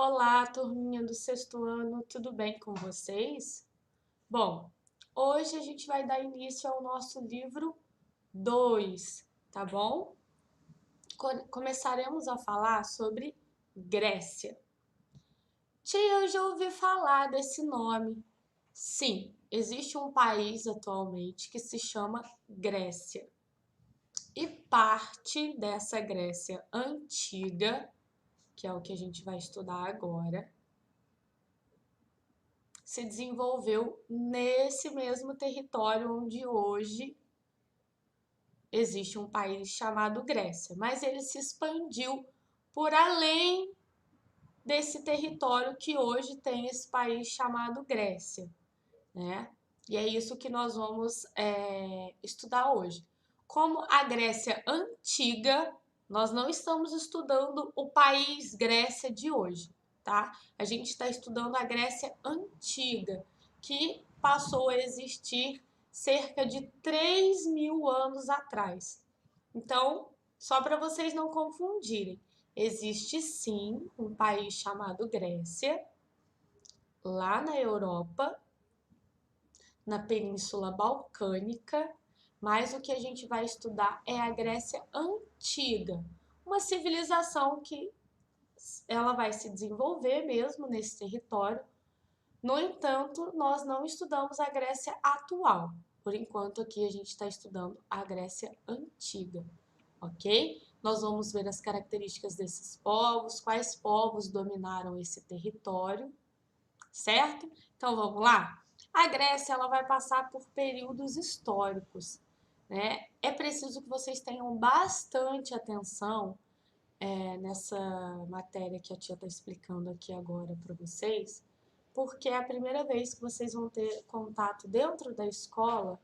Olá, turminha do sexto ano, tudo bem com vocês? Bom, hoje a gente vai dar início ao nosso livro 2, tá bom? Começaremos a falar sobre Grécia. Tia, eu já ouvi falar desse nome. Sim, existe um país atualmente que se chama Grécia. E parte dessa Grécia antiga, que é o que a gente vai estudar agora, se desenvolveu nesse mesmo território onde hoje existe um país chamado Grécia, mas ele se expandiu por além desse território que hoje tem esse país chamado Grécia, né? E é isso que nós vamos estudar hoje. Como a Grécia antiga, nós não estamos estudando o país Grécia de hoje, tá? A gente está estudando a Grécia antiga, que passou a existir cerca de 3.000 anos atrás. Então, só para vocês não confundirem, existe sim um país chamado Grécia, lá na Europa, na Península Balcânica, mas o que a gente vai estudar é a Grécia Antiga, uma civilização que ela vai se desenvolver mesmo nesse território. No entanto, nós não estudamos a Grécia atual. Por enquanto, aqui a gente está estudando a Grécia Antiga, ok? Nós vamos ver as características desses povos, quais povos dominaram esse território, certo? Então, vamos lá? A Grécia ela vai passar por períodos históricos, né? É preciso que vocês tenham bastante atenção nessa matéria que a tia está explicando aqui agora para vocês, porque é a primeira vez que vocês vão ter contato dentro da escola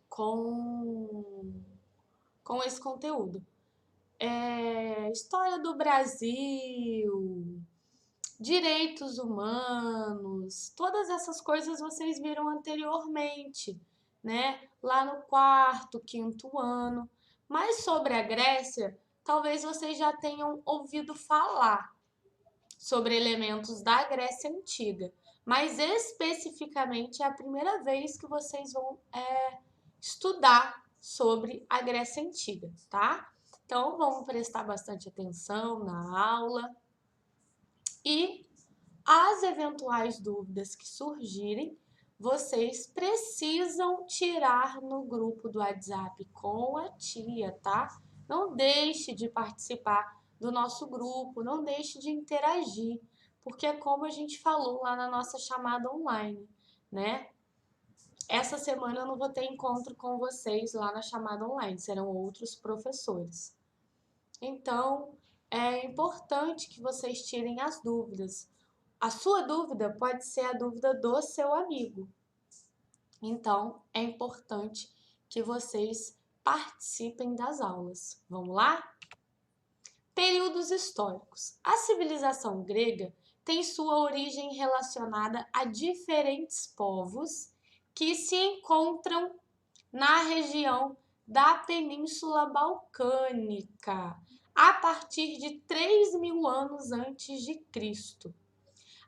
com, com esse conteúdo. História do Brasil, direitos humanos, todas essas coisas vocês viram anteriormente, né? Lá no quarto, quinto ano. Mas sobre a Grécia, talvez vocês já tenham ouvido falar sobre elementos da Grécia Antiga. Mas especificamente é a primeira vez que vocês vão estudar sobre a Grécia Antiga, tá? Então vamos prestar bastante atenção na aula. E as eventuais dúvidas que surgirem, vocês precisam tirar no grupo do WhatsApp com a tia, tá? Não deixe de participar do nosso grupo, não deixe de interagir, porque é como a gente falou lá na nossa chamada online, né? Essa semana eu não vou ter encontro com vocês lá na chamada online, serão outros professores. Então, é importante que vocês tirem as dúvidas. A sua dúvida pode ser a dúvida do seu amigo. Então, é importante que vocês participem das aulas. Vamos lá? Períodos históricos. A civilização grega tem sua origem relacionada a diferentes povos que se encontram na região da Península Balcânica, a partir de 3.000 anos antes de Cristo.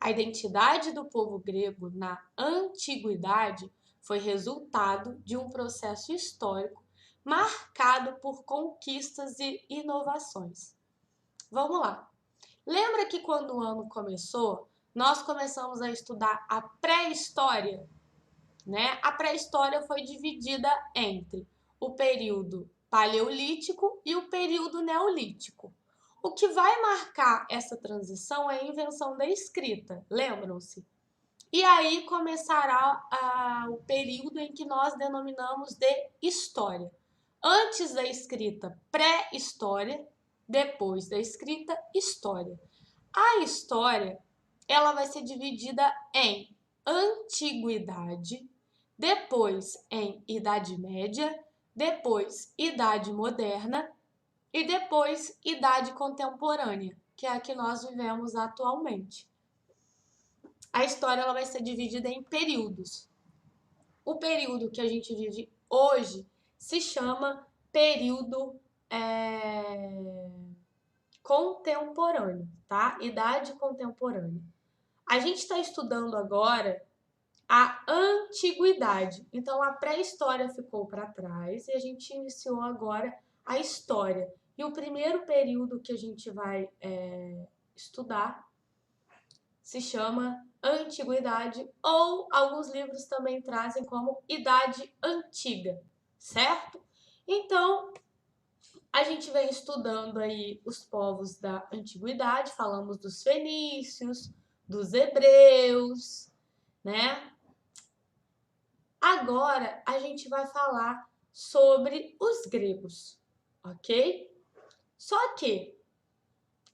A identidade do povo grego na antiguidade foi resultado de um processo histórico marcado por conquistas e inovações. Vamos lá. Lembra que quando o ano começou, nós começamos a estudar a pré-história, né? A pré-história foi dividida entre o período paleolítico e o período neolítico. O que vai marcar essa transição é a invenção da escrita, lembram-se? E aí começará o período em que nós denominamos de história. Antes da escrita, pré-história, depois da escrita, história. A história, ela vai ser dividida em antiguidade, depois em Idade Média, depois Idade Moderna e depois Idade Contemporânea, que é a que nós vivemos atualmente. A história ela vai ser dividida em períodos. O período que a gente vive hoje se chama período contemporâneo, tá? Idade contemporânea. A gente está estudando agora a antiguidade. Então, a pré-história ficou para trás e a gente iniciou agora a história. E o primeiro período que a gente vai estudar se chama Antiguidade, ou alguns livros também trazem como Idade Antiga, certo? Então, a gente vem estudando aí os povos da Antiguidade, falamos dos fenícios, dos hebreus, né? Agora a gente vai falar sobre os gregos, ok? Só que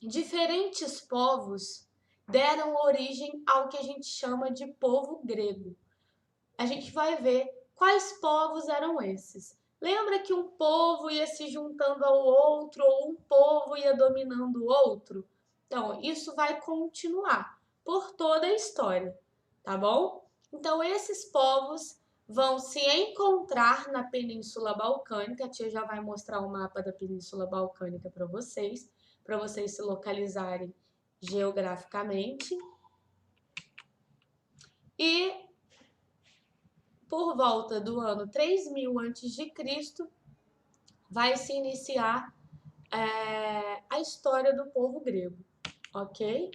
diferentes povos deram origem ao que a gente chama de povo grego. A gente vai ver quais povos eram esses. Lembra que um povo ia se juntando ao outro ou um povo ia dominando o outro? Então, isso vai continuar por toda a história, tá bom? Então, esses povos vão se encontrar na Península Balcânica. A tia já vai mostrar o mapa da Península Balcânica para vocês se localizarem geograficamente. E por volta do ano 3000 a.C., vai se iniciar a história do povo grego, ok?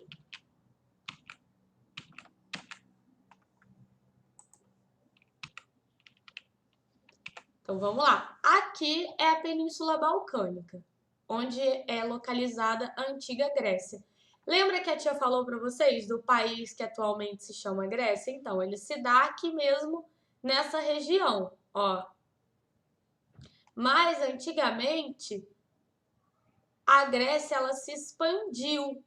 Então vamos lá. Aqui é a Península Balcânica, onde é localizada a antiga Grécia. Lembra que a tia falou para vocês do país que atualmente se chama Grécia? Então, ele se dá aqui mesmo nessa região, ó. Mas antigamente a Grécia ela se expandiu.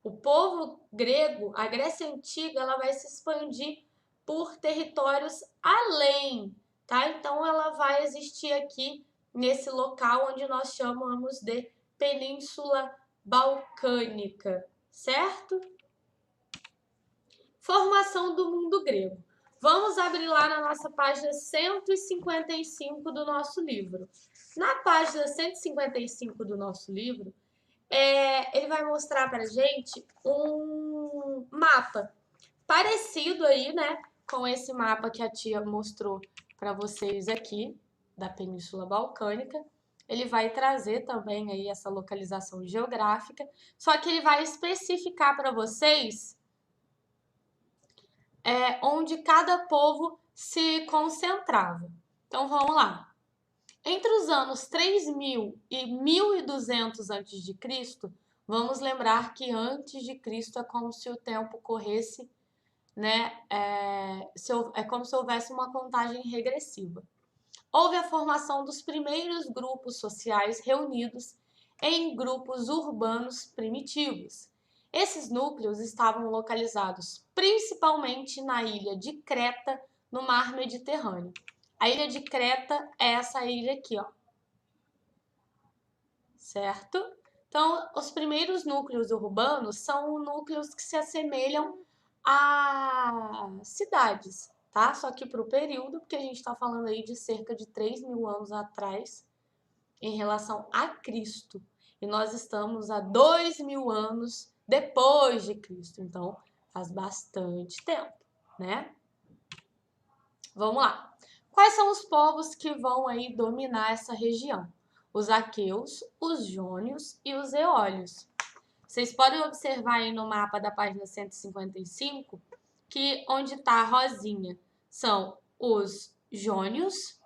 O povo grego, a Grécia Antiga, ela vai se expandir por territórios além, tá? Então, ela vai existir aqui nesse local onde nós chamamos de Península Balcânica, certo? Formação do mundo grego. Vamos abrir lá na nossa página 155 do nosso livro. Na página 155 do nosso livro, ele vai mostrar para a gente um mapa parecido aí, né, com esse mapa que a tia mostrou para vocês aqui, da Península Balcânica. Ele vai trazer também aí essa localização geográfica, só que ele vai especificar para vocês onde cada povo se concentrava. Então, vamos lá. Entre os anos 3000 e 1200 a.C., vamos lembrar que antes de Cristo é como se o tempo corresse, né? É como se houvesse uma contagem regressiva. Houve a formação dos primeiros grupos sociais reunidos em grupos urbanos primitivos. Esses núcleos estavam localizados principalmente na ilha de Creta, no mar Mediterrâneo. A ilha de Creta é essa ilha aqui, ó. Certo? Então, os primeiros núcleos urbanos são núcleos que se assemelham a cidades, tá? Só que para o período, porque a gente está falando aí de cerca de 3000 anos atrás, em relação a Cristo. E nós estamos a 2000 anos depois de Cristo. Então, faz bastante tempo, né? Vamos lá. Quais são os povos que vão aí dominar essa região? Os aqueus, os jônios e os eólios. Vocês podem observar aí no mapa da página 155 que onde está a rosinha são os jônios,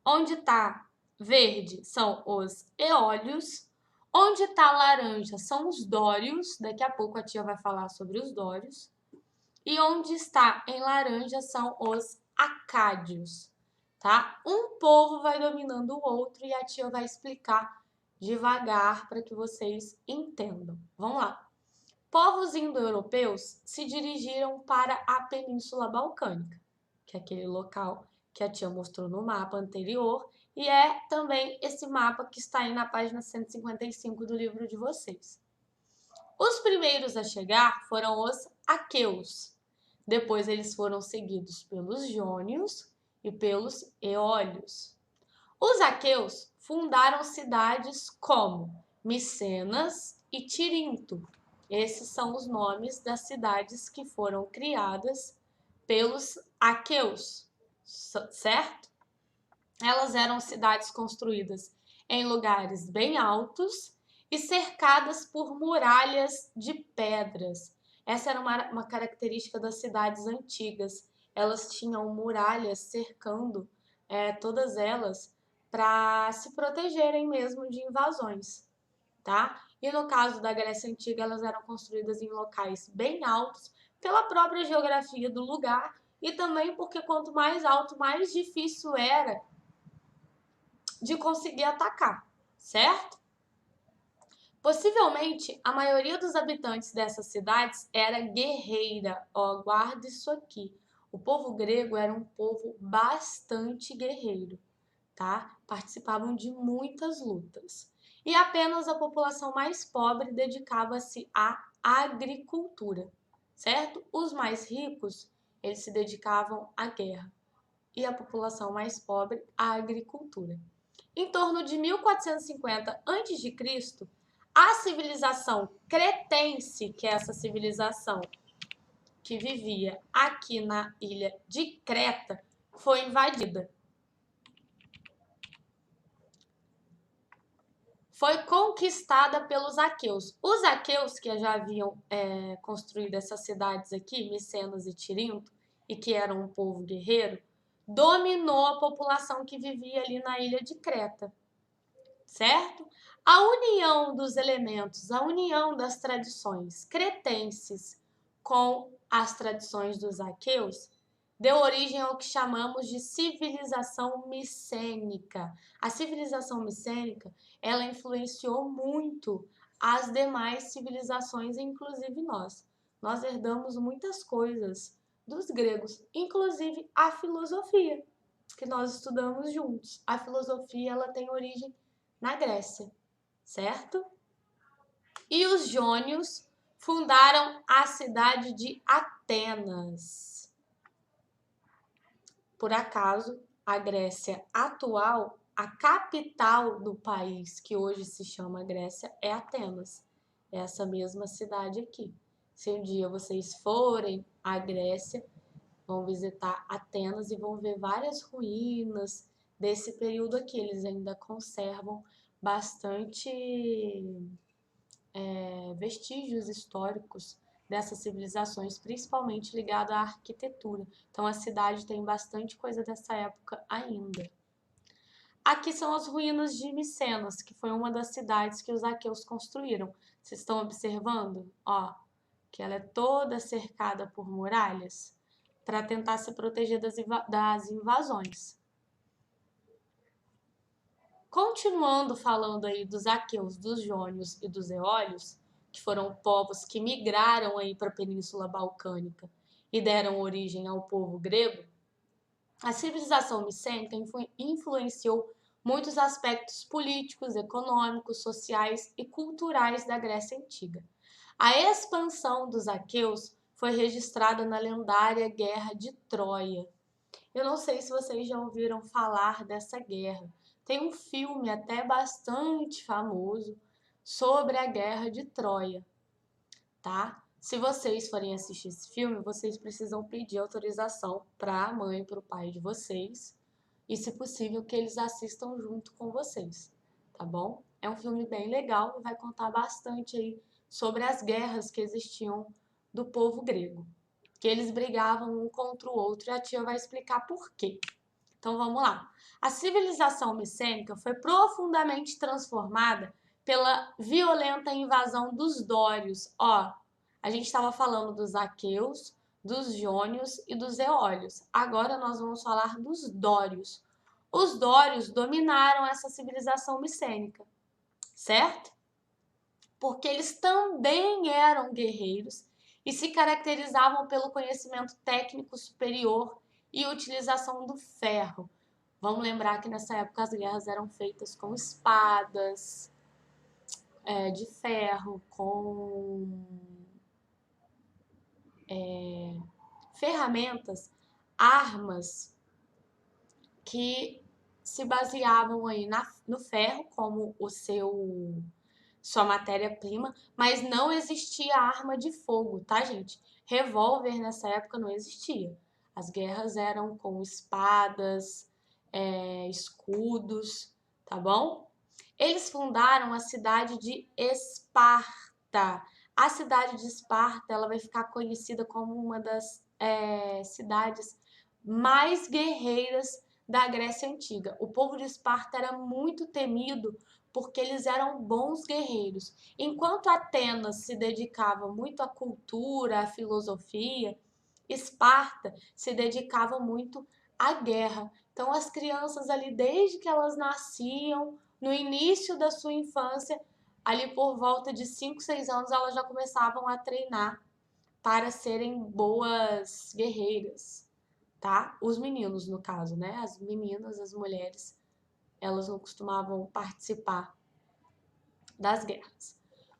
onde está verde são os eólios, onde está laranja são os dórios, daqui a pouco a tia vai falar sobre os dórios, e onde está em laranja são os acádios, tá? Um povo vai dominando o outro e a tia vai explicar devagar para que vocês entendam. Vamos lá. Povos indo-europeus se dirigiram para a Península Balcânica, que é aquele local que a tia mostrou no mapa anterior, e é também esse mapa que está aí na página 155 do livro de vocês. Os primeiros a chegar foram os aqueus. Depois eles foram seguidos pelos jônios e pelos eólios. Os aqueus fundaram cidades como Micenas e Tirinto. Esses são os nomes das cidades que foram criadas pelos aqueus, certo? Elas eram cidades construídas em lugares bem altos e cercadas por muralhas de pedras. Essa era uma característica das cidades antigas. Elas tinham muralhas cercando todas elas para se protegerem mesmo de invasões, tá? E no caso da Grécia Antiga, elas eram construídas em locais bem altos pela própria geografia do lugar e também porque quanto mais alto, mais difícil era de conseguir atacar, certo? Possivelmente, a maioria dos habitantes dessas cidades era guerreira. Ó, guarda isso aqui. O povo grego era um povo bastante guerreiro, tá? Participavam de muitas lutas. E apenas a população mais pobre dedicava-se à agricultura, certo? Os mais ricos, eles se dedicavam à guerra. E a população mais pobre, à agricultura. Em torno de 1450 a.C., a civilização cretense, que é essa civilização que vivia aqui na ilha de Creta, foi invadida. Foi conquistada pelos aqueus. Os aqueus, que já haviam construído essas cidades aqui, Micenas e Tirinto, e que eram um povo guerreiro, dominou a população que vivia ali na ilha de Creta, certo? A união dos elementos, a união das tradições cretenses com as tradições dos aqueus deu origem ao que chamamos de civilização micênica. A civilização micênica, ela influenciou muito as demais civilizações, inclusive nós. Nós herdamos muitas coisas dos gregos, inclusive a filosofia, que nós estudamos juntos. A filosofia, ela tem origem na Grécia, certo? E os jônios fundaram a cidade de Atenas. Por acaso, a Grécia atual, a capital do país que hoje se chama Grécia é Atenas. É essa mesma cidade aqui. Se um dia vocês forem à Grécia, vão visitar Atenas e vão ver várias ruínas desse período aqui. Eles ainda conservam bastante vestígios históricos dessas civilizações, principalmente ligado à arquitetura. Então a cidade tem bastante coisa dessa época ainda. Aqui são as ruínas de Micenas, que foi uma das cidades que os aqueus construíram. Vocês estão observando? Ó, que ela é toda cercada por muralhas para tentar se proteger das invasões. Continuando falando aí dos aqueus, dos jônios e dos eólios, que foram povos que migraram aí para a Península Balcânica e deram origem ao povo grego, a civilização micênica influenciou muitos aspectos políticos, econômicos, sociais e culturais da Grécia Antiga. A expansão dos aqueus foi registrada na lendária Guerra de Troia. Eu não sei se vocês já ouviram falar dessa guerra. Tem um filme até bastante famoso sobre a Guerra de Troia, tá? Se vocês forem assistir esse filme, vocês precisam pedir autorização para a mãe e para o pai de vocês e, se possível, que eles assistam junto com vocês, tá bom? É um filme bem legal e vai contar bastante aí sobre as guerras que existiam do povo grego, que eles brigavam um contra o outro e a tia vai explicar por quê. Então vamos lá. A civilização micênica foi profundamente transformada pela violenta invasão dos dórios. Ó, a gente estava falando dos aqueus, dos jônios e dos eólios. Agora nós vamos falar dos dórios. Os dórios dominaram essa civilização micênica, certo? Porque eles também eram guerreiros e se caracterizavam pelo conhecimento técnico superior e utilização do ferro. Vamos lembrar que nessa época as guerras eram feitas com espadas de ferro, com ferramentas, armas que se baseavam aí no ferro como o seu sua matéria-prima, mas não existia arma de fogo, tá, gente? Revólver nessa época não existia. As guerras eram com espadas, escudos, tá bom? Eles fundaram a cidade de Esparta. A cidade de Esparta, ela vai ficar conhecida como uma das cidades mais guerreiras da Grécia Antiga. O povo de Esparta era muito temido porque eles eram bons guerreiros. Enquanto Atenas se dedicava muito à cultura, à filosofia, Esparta se dedicava muito à guerra. Então, as crianças ali, desde que elas nasciam, no início da sua infância, ali por volta de 5, 6 anos, elas já começavam a treinar para serem boas guerreiras, tá? Os meninos, no caso, né? As meninas, as mulheres, elas não costumavam participar das guerras.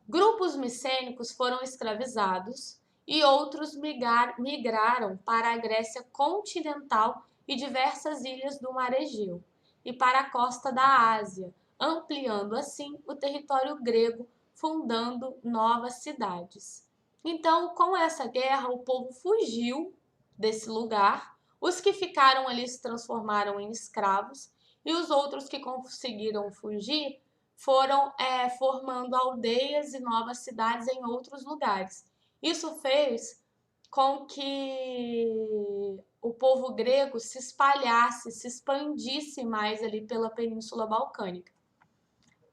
Grupos micênicos foram escravizados e outros migraram para a Grécia continental e diversas ilhas do Mar Egeu e para a costa da Ásia, ampliando assim o território grego, fundando novas cidades. Então, com essa guerra, o povo fugiu desse lugar. Os que ficaram ali se transformaram em escravos e os outros que conseguiram fugir foram formando aldeias e novas cidades em outros lugares. Isso fez com que o povo grego se espalhasse, se expandisse mais ali pela Península Balcânica.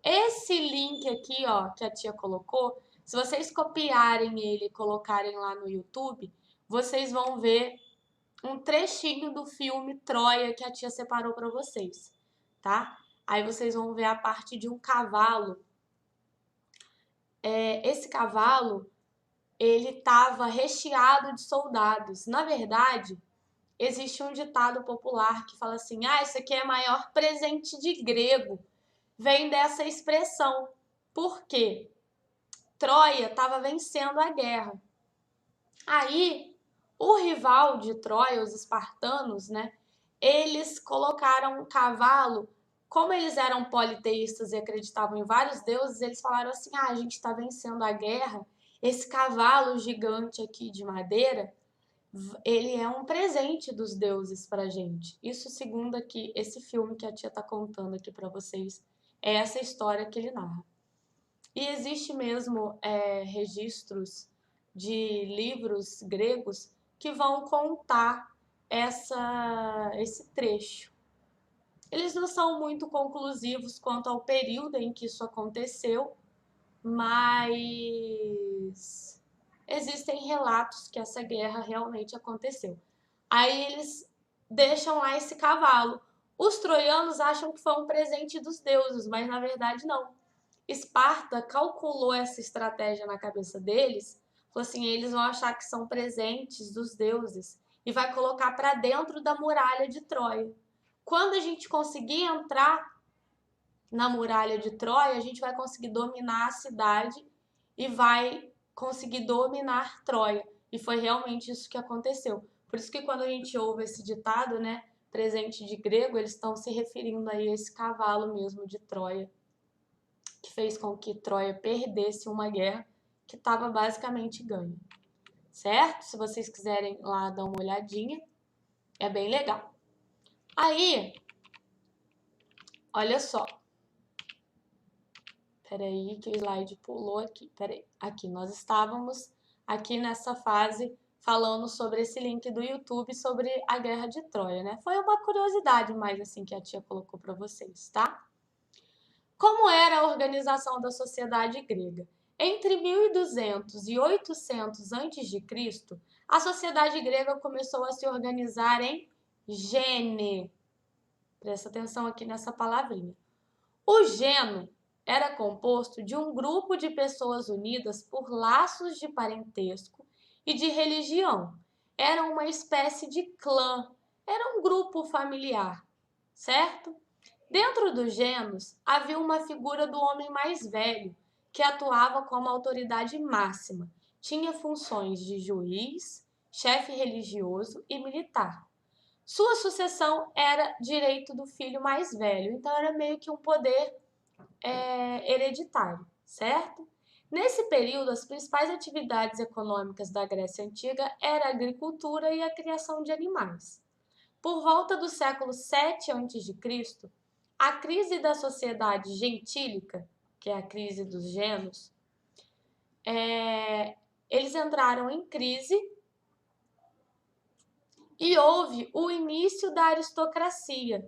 Esse link aqui, ó, que a tia colocou, se vocês copiarem ele e colocarem lá no YouTube, vocês vão ver um trechinho do filme Troia que a tia separou para vocês, tá? Aí vocês vão ver a parte de um cavalo. Esse cavalo, ele estava recheado de soldados. Na verdade, existe um ditado popular que fala assim: ah, isso aqui é maior presente de grego. Vem dessa expressão. Por quê? Troia estava vencendo a guerra. Aí, o rival de Troia, os espartanos, né? Eles colocaram um cavalo. Como eles eram politeístas e acreditavam em vários deuses, eles falaram assim: ah, a gente está vencendo a guerra. Esse cavalo gigante aqui de madeira, ele é um presente dos deuses para gente. Isso segundo aqui, esse filme que a tia está contando aqui para vocês, é essa história que ele narra. E existe mesmo registros de livros gregos que vão contar esse trecho. Eles não são muito conclusivos quanto ao período em que isso aconteceu, mas existem relatos que essa guerra realmente aconteceu. Aí eles deixam lá esse cavalo. Os troianos acham que foi um presente dos deuses, mas na verdade não. Esparta calculou essa estratégia na cabeça deles, falou assim, eles vão achar que são presentes dos deuses e vai colocar para dentro da muralha de Troia. Quando a gente conseguir entrar na muralha de Troia, a gente vai conseguir dominar a cidade e vai conseguir dominar Troia. E foi realmente isso que aconteceu. Por isso que quando a gente ouve esse ditado, né, presente de grego, eles estão se referindo aí a esse cavalo mesmo de Troia, que fez com que Troia perdesse uma guerra que estava basicamente ganha. Certo? Se vocês quiserem lá dar uma olhadinha, é bem legal. Aí, olha só. Peraí que o slide pulou aqui. Peraí. Aqui, nós estávamos aqui nessa fase falando sobre esse link do YouTube sobre a Guerra de Troia, né? Foi uma curiosidade mais assim que a tia colocou para vocês, tá? Como era a organização da sociedade grega? Entre 1200 e 800 a.C., a sociedade grega começou a se organizar em gene. Presta atenção aqui nessa palavrinha. O geno era composto de um grupo de pessoas unidas por laços de parentesco e de religião. Era uma espécie de clã, era um grupo familiar, certo? Dentro dos genos, havia uma figura do homem mais velho, que atuava como autoridade máxima. Tinha funções de juiz, chefe religioso e militar. Sua sucessão era direito do filho mais velho, então era meio que um poder hereditário, certo? Nesse período, as principais atividades econômicas da Grécia Antiga eram a agricultura e a criação de animais. Por volta do século 7 a.C., a crise da sociedade gentílica, que é a crise dos genos, eles entraram em crise e houve o início da aristocracia.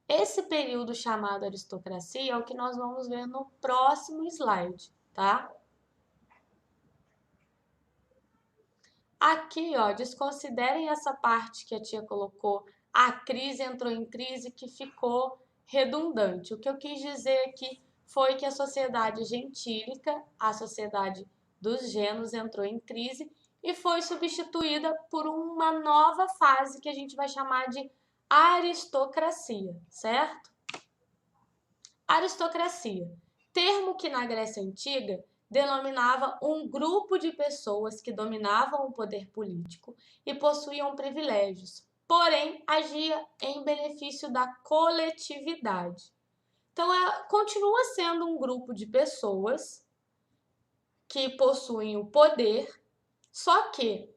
Esse período chamado aristocracia é o que nós vamos ver no próximo slide, tá? Aqui, ó, desconsiderem essa parte que a tia colocou, a crise entrou em crise, que ficou redundante. O que eu quis dizer aqui foi que a sociedade gentílica, a sociedade dos genos, entrou em crise e foi substituída por uma nova fase que a gente vai chamar de aristocracia, certo? Aristocracia, termo que na Grécia Antiga denominava um grupo de pessoas que dominavam o poder político e possuíam privilégios, porém agia em benefício da coletividade. Então, continua sendo um grupo de pessoas que possuem o poder, só que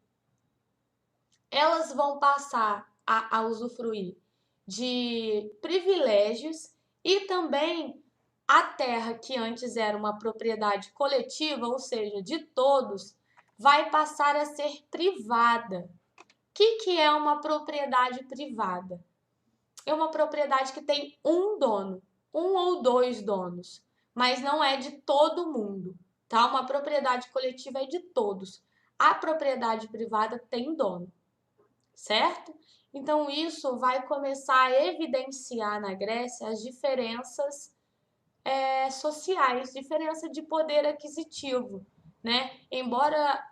elas vão passar a usufruir de privilégios e também a terra, que antes era uma propriedade coletiva, ou seja, de todos, vai passar a ser privada. O que é uma propriedade privada? É uma propriedade que tem um dono, um ou dois donos, mas não é de todo mundo, tá? Uma propriedade coletiva é de todos. A propriedade privada tem dono, certo? Então, isso vai começar a evidenciar na Grécia as diferenças sociais, diferença de poder aquisitivo, né? Embora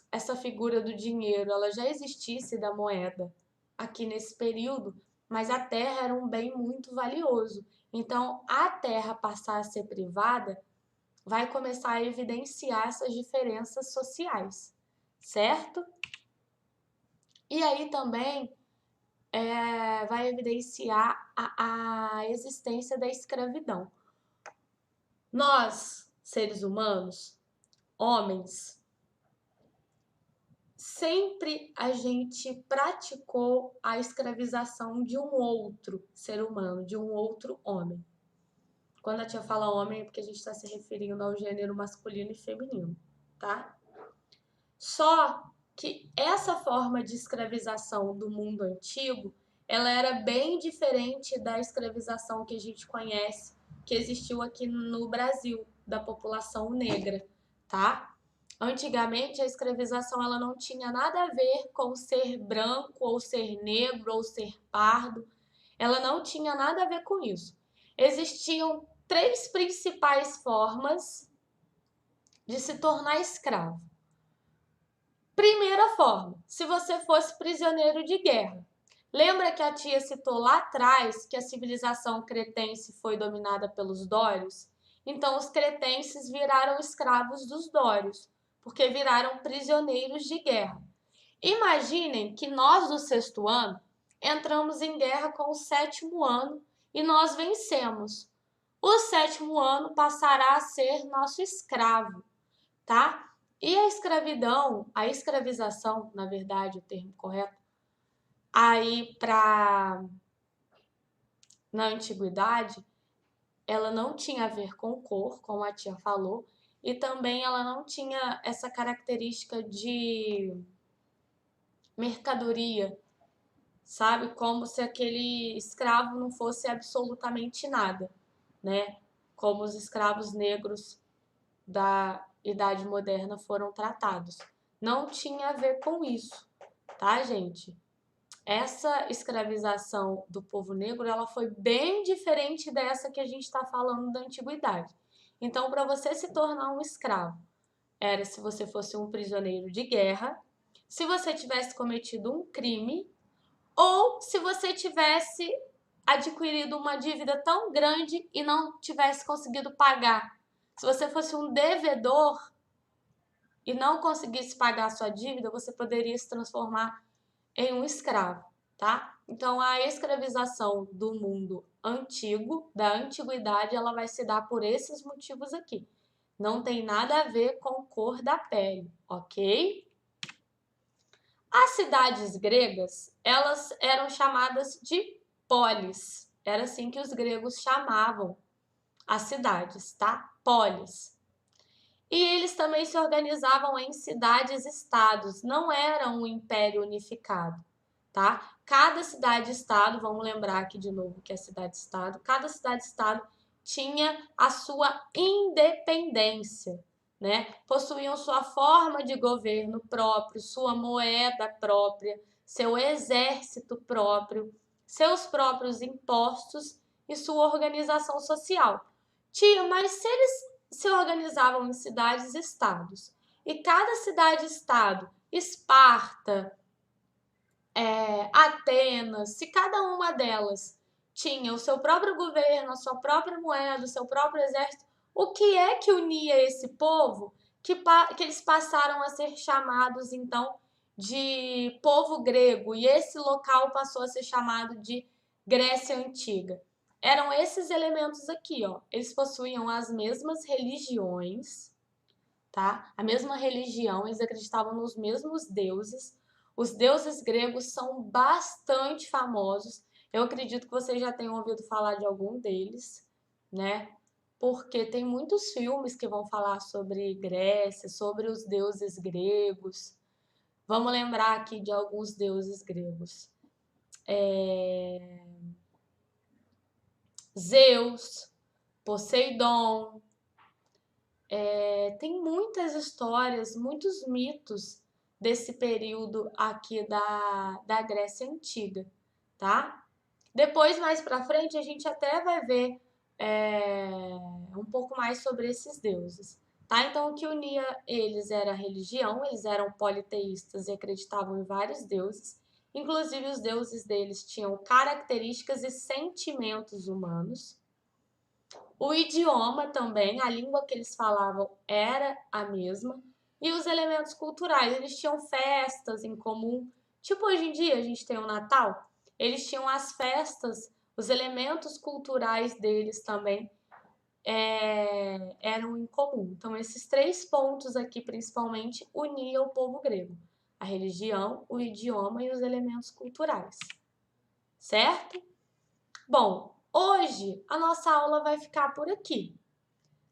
essa figura do dinheiro ela já existisse da moeda aqui nesse período, mas a terra era um bem muito valioso. Então, a terra passar a ser privada vai começar a evidenciar essas diferenças sociais, certo? E aí também vai evidenciar a existência da escravidão. Nós, seres humanos, homens, sempre a gente praticou a escravização de um outro ser humano, de um outro homem. Quando a tia fala homem é porque a gente está se referindo ao gênero masculino e feminino, tá? Só que essa forma de escravização do mundo antigo, ela era bem diferente da escravização que a gente conhece, que existiu aqui no Brasil, da população negra, tá? Antigamente, a escravização ela não tinha nada a ver com ser branco, ou ser negro, ou ser pardo. Ela não tinha nada a ver com isso. Existiam três principais formas de se tornar escravo. Primeira forma, se você fosse prisioneiro de guerra. Lembra que a tia citou lá atrás que a civilização cretense foi dominada pelos dórios? Então, os cretenses viraram escravos dos dórios, porque viraram prisioneiros de guerra. Imaginem que nós, do 6º ano, entramos em guerra com o 7º ano e nós vencemos. O 7º ano passará a ser nosso escravo, tá? E a escravidão, a escravização, na verdade, o termo correto, aí na antiguidade, ela não tinha a ver com cor, como a tia falou, e também ela não tinha essa característica de mercadoria, sabe? Como se aquele escravo não fosse absolutamente nada, né? Como os escravos negros da Idade Moderna foram tratados. Não tinha a ver com isso, tá, gente? Essa escravização do povo negro, ela foi bem diferente dessa que a gente está falando da antiguidade. Então, para você se tornar um escravo, era se você fosse um prisioneiro de guerra, se você tivesse cometido um crime, ou se você tivesse adquirido uma dívida tão grande e não tivesse conseguido pagar. Se você fosse um devedor e não conseguisse pagar a sua dívida, você poderia se transformar em um escravo, tá? Então, a escravização do mundo antigo, da antiguidade, ela vai se dar por esses motivos aqui. Não tem nada a ver com cor da pele, ok? As cidades gregas, elas eram chamadas de polis. Era assim que os gregos chamavam as cidades, tá? Polis. E eles também se organizavam em cidades-estados, não era um império unificado, tá? Cada cidade-estado, vamos lembrar aqui de novo que é cidade-estado, cada cidade-estado tinha a sua independência, né? Possuíam sua forma de governo próprio, sua moeda própria, seu exército próprio, seus próprios impostos e sua organização social. Tia, mas se eles se organizavam em cidades-estados e cada cidade-estado, Esparta, Atenas, se cada uma delas tinha o seu próprio governo, a sua própria moeda, o seu próprio exército, o que é que unia esse povo que eles passaram a ser chamados, então, de povo grego, e esse local passou a ser chamado de Grécia Antiga? Eram esses elementos aqui, ó. Eles possuíam as mesmas religiões, tá? A mesma religião, eles acreditavam nos mesmos deuses. Os deuses gregos são bastante famosos. Eu acredito que vocês já tenham ouvido falar de algum deles, né? Porque tem muitos filmes que vão falar sobre Grécia, sobre os deuses gregos. Vamos lembrar aqui de alguns deuses gregos. Zeus, Poseidon. Tem muitas histórias, muitos mitos desse período aqui da Grécia Antiga, tá? Depois, mais pra frente, a gente até vai ver um pouco mais sobre esses deuses, tá? Então, o que unia eles era a religião, eles eram politeístas e acreditavam em vários deuses. Inclusive, os deuses deles tinham características e sentimentos humanos. O idioma também, a língua que eles falavam era a mesma. E os elementos culturais, eles tinham festas em comum. Tipo hoje em dia a gente tem o Natal, eles tinham as festas, os elementos culturais deles também eram em comum. Então, esses 3 pontos aqui, principalmente, uniam o povo grego: a religião, o idioma e os elementos culturais. Certo? Bom, hoje a nossa aula vai ficar por aqui.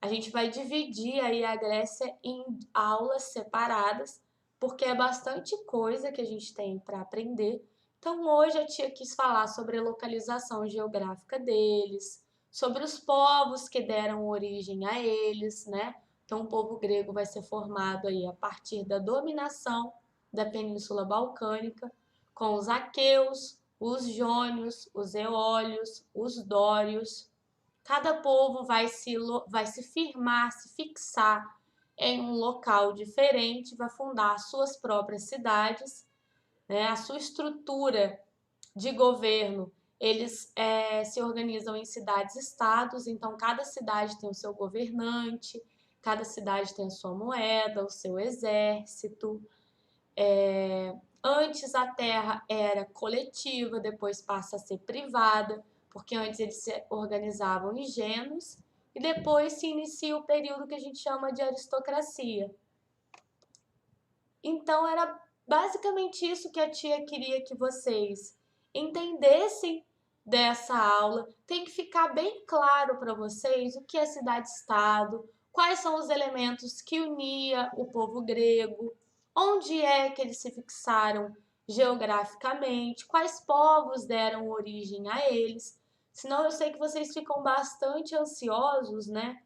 A gente vai dividir aí a Grécia em aulas separadas, porque é bastante coisa que a gente tem para aprender. Então, hoje a tia quis falar sobre a localização geográfica deles, sobre os povos que deram origem a eles, né? Então, o povo grego vai ser formado aí a partir da dominação da Península Balcânica, com os aqueus, os jônios, os eólios, os dórios. Cada povo vai se firmar, se fixar em um local diferente, vai fundar suas próprias cidades, né? A sua estrutura de governo, eles se organizam em cidades-estados, então cada cidade tem o seu governante, cada cidade tem a sua moeda, o seu exército. Antes a terra era coletiva, depois passa a ser privada, porque antes eles se organizavam em gênos, e depois se inicia o período que a gente chama de aristocracia. Então era basicamente isso que a tia queria que vocês entendessem dessa aula. Tem que ficar bem claro para vocês o que é cidade-estado, quais são os elementos que unia o povo grego, onde é que eles se fixaram geograficamente, quais povos deram origem a eles. Senão eu sei que vocês ficam bastante ansiosos, né?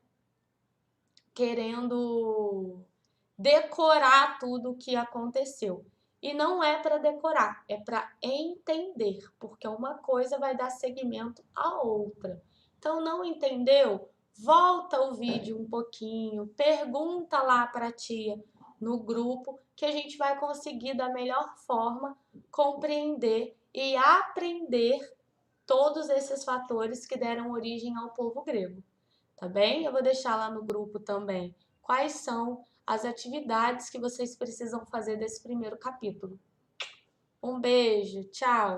Querendo decorar tudo o que aconteceu. E não é para decorar, é para entender, porque uma coisa vai dar seguimento à outra. Então, não entendeu? Volta o vídeo um pouquinho, pergunta lá para a tia no grupo, que a gente vai conseguir da melhor forma compreender e aprender todos esses fatores que deram origem ao povo grego. Tá bem? Eu vou deixar lá no grupo também quais são as atividades que vocês precisam fazer desse primeiro capítulo. Um beijo, tchau!